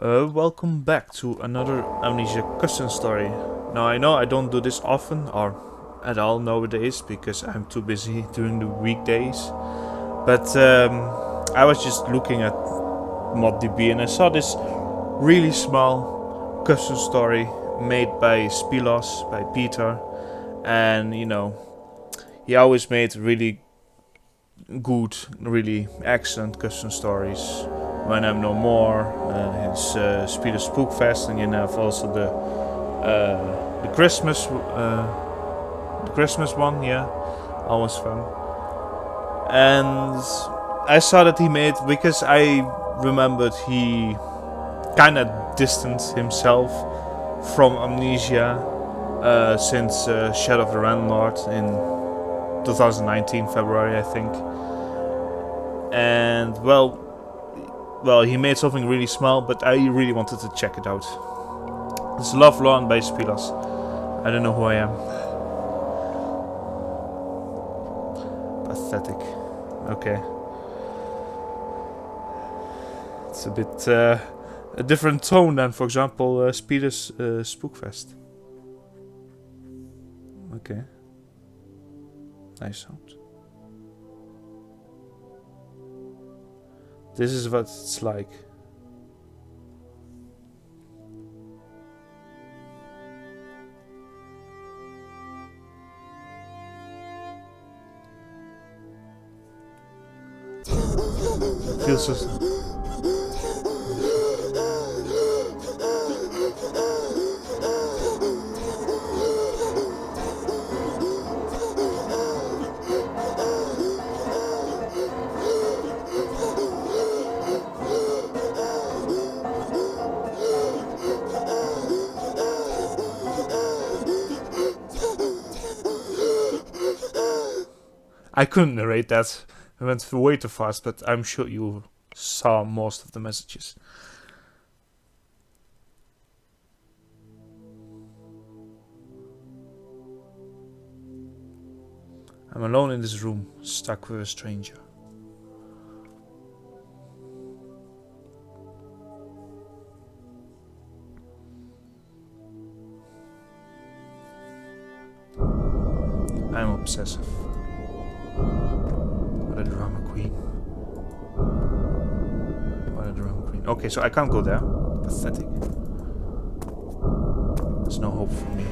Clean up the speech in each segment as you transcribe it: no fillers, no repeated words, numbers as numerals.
Welcome back to another Amnesia custom story. Now I know I don't do this often or at all nowadays because I'm too busy during the weekdays. But I was just looking at ModDB and I saw this really small custom story made by Spilos, by Peter. And he always made really good, really excellent custom stories. When I'm No More, his Speed of Spookfest, and you have also the Christmas one, yeah, always fun. And I saw that he made, because I remembered he kind of distanced himself from Amnesia since Shadow of the Landlord in 2019 February, I think. And well, he made something really small, but I really wanted to check it out. It's Lovelorn by Spilos. I don't know who I am. Pathetic. Okay. It's a bit a different tone than, for example, Spilos Spookfest. Okay. Nice sound. This is what it's like. Feels so. I couldn't narrate that. I went way too fast, but I'm sure you saw most of the messages. I'm alone in this room, stuck with a stranger. I'm obsessive. What a drama queen. What a drama queen. Okay, so I can't go there. Pathetic. There's no hope for me.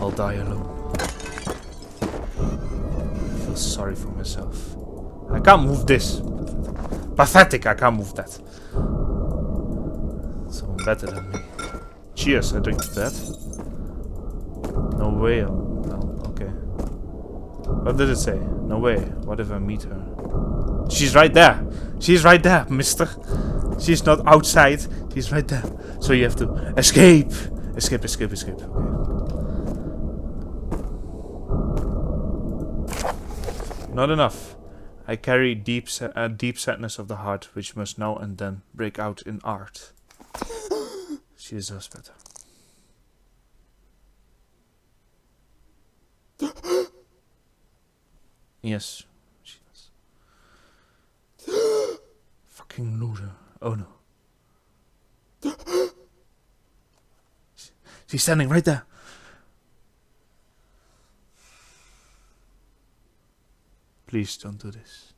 I'll die alone. I feel sorry for myself. I can't move this. Pathetic, I can't move that. Someone better than me. Cheers, I drink that. No way, okay. What did it say? No way. What if I meet her? She's right there. She's right there, mister. She's not outside. She's right there. So you have to escape. Escape. Okay. Not enough. I carry deep sadness of the heart, which must now and then break out in art. She deserves better. Yes, she does. Fucking loser. Oh no. She's standing right there. Please don't do this.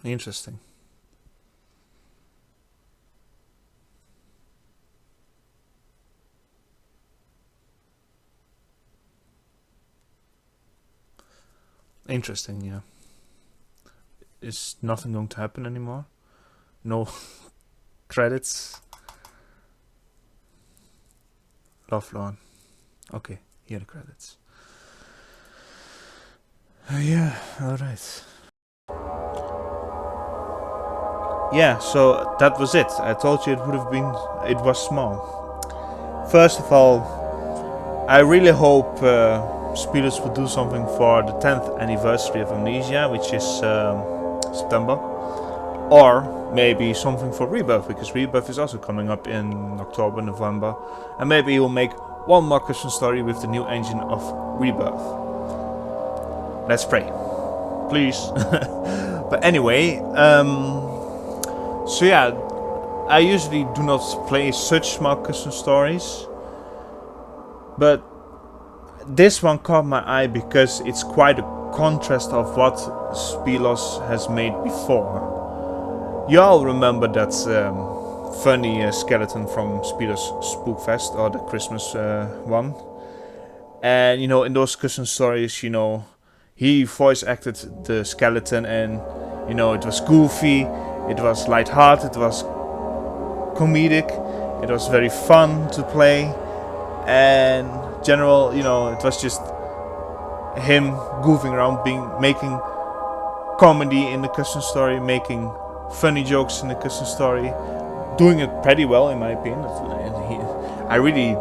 Interesting. Interesting, yeah. Is nothing going to happen anymore? No credits? Lovelorn. Okay, Here are the credits. Yeah, alright. Yeah, so that was it. I told you it was small. First of all, I really hope Spielers will do something for the 10th anniversary of Amnesia, which is September. Or maybe something for Rebirth, because Rebirth is also coming up in October, November. And maybe he will make one more custom story with the new engine of Rebirth. Let's pray. Please. But anyway, so yeah, I usually do not play such small custom stories. But this one caught my eye because it's quite a contrast of what Spilos has made before. You all remember that funny skeleton from Spilos Spookfest, or the Christmas one. And you know, in those custom stories, you know, he voice acted the skeleton, and you know, it was goofy, it was lighthearted, it was comedic, it was very fun to play, and general, you know, it was just him goofing around, making comedy in the custom story, making funny jokes in the custom story, doing it pretty well in my opinion. I really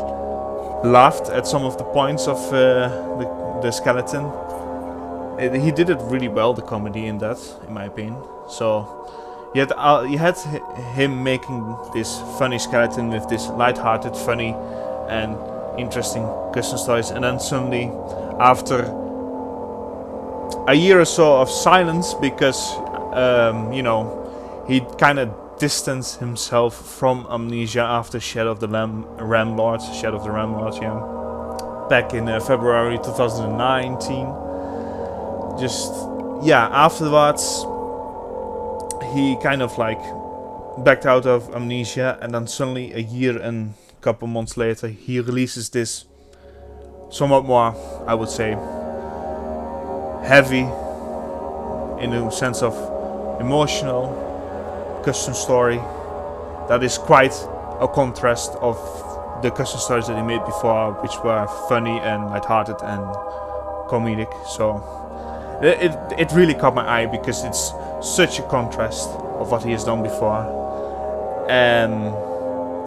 laughed at some of the points of the skeleton. He did it really well, the comedy in that, in my opinion. So you had him making this funny skeleton with this light-hearted, funny and interesting custom stories, and then suddenly, after a year or so of silence, because you know, he kind of distanced himself from Amnesia after Shadow of the Ram Lord, yeah, back in February 2019. Just, yeah, afterwards he kind of like backed out of Amnesia, and then suddenly a year and a couple months later he releases this somewhat more, I would say, heavy, in a sense of emotional custom story that is quite a contrast of the custom stories that he made before, which were funny and lighthearted and comedic. So it really caught my eye because it's such a contrast of what he has done before, and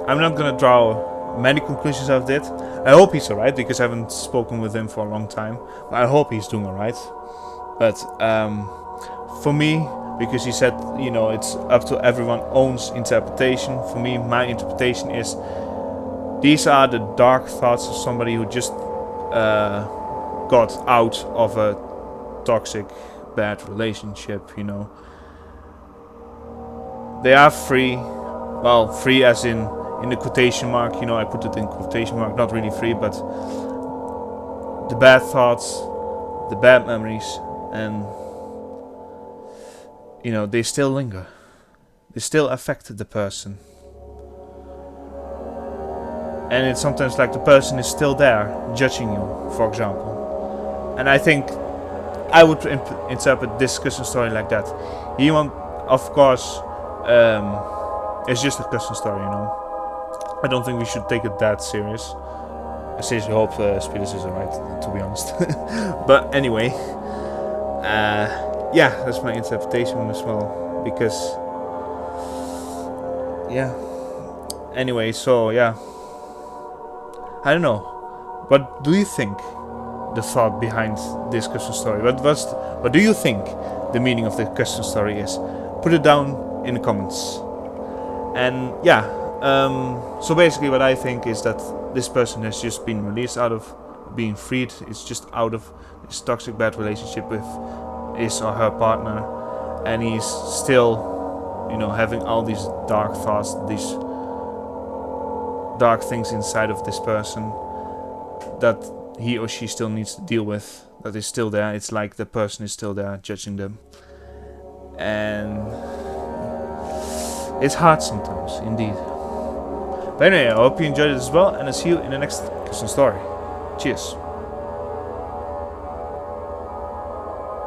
I'm not gonna draw many conclusions out of it. I hope he's alright, because I haven't spoken with him for a long time, but I hope he's doing alright. But for me, because he said, you know, it's up to everyone's own interpretation. For me, my interpretation is these are the dark thoughts of somebody who just got out of a toxic, bad relationship, you know. They are free, well, free as in the quotation mark, you know, I put it in quotation mark, not really free, but the bad thoughts, the bad memories, and you know, they still linger. They still affect the person. And it's sometimes like the person is still there, judging you, for example. And I think I would interpret this custom story like that. He of course, it's just a custom story, you know. I don't think we should take it that serious. I seriously hope Spielers is alright, to be honest. But anyway, yeah, that's my interpretation as well, because yeah. Anyway, so yeah, I don't know. What do you think the thought behind this custom story? What do you think the meaning of the custom story is? Put it down in the comments. And yeah, so basically what I think is that this person has just been released out of being freed. It's just out of this toxic bad relationship with his or her partner, and he's still, you know, having all these dark thoughts, these dark things inside of this person that he or she still needs to deal with, that is still there. It's like the person is still there judging them, and it's hard sometimes, indeed. But anyway, I hope you enjoyed it as well, and I'll see you in the next custom story. Cheers.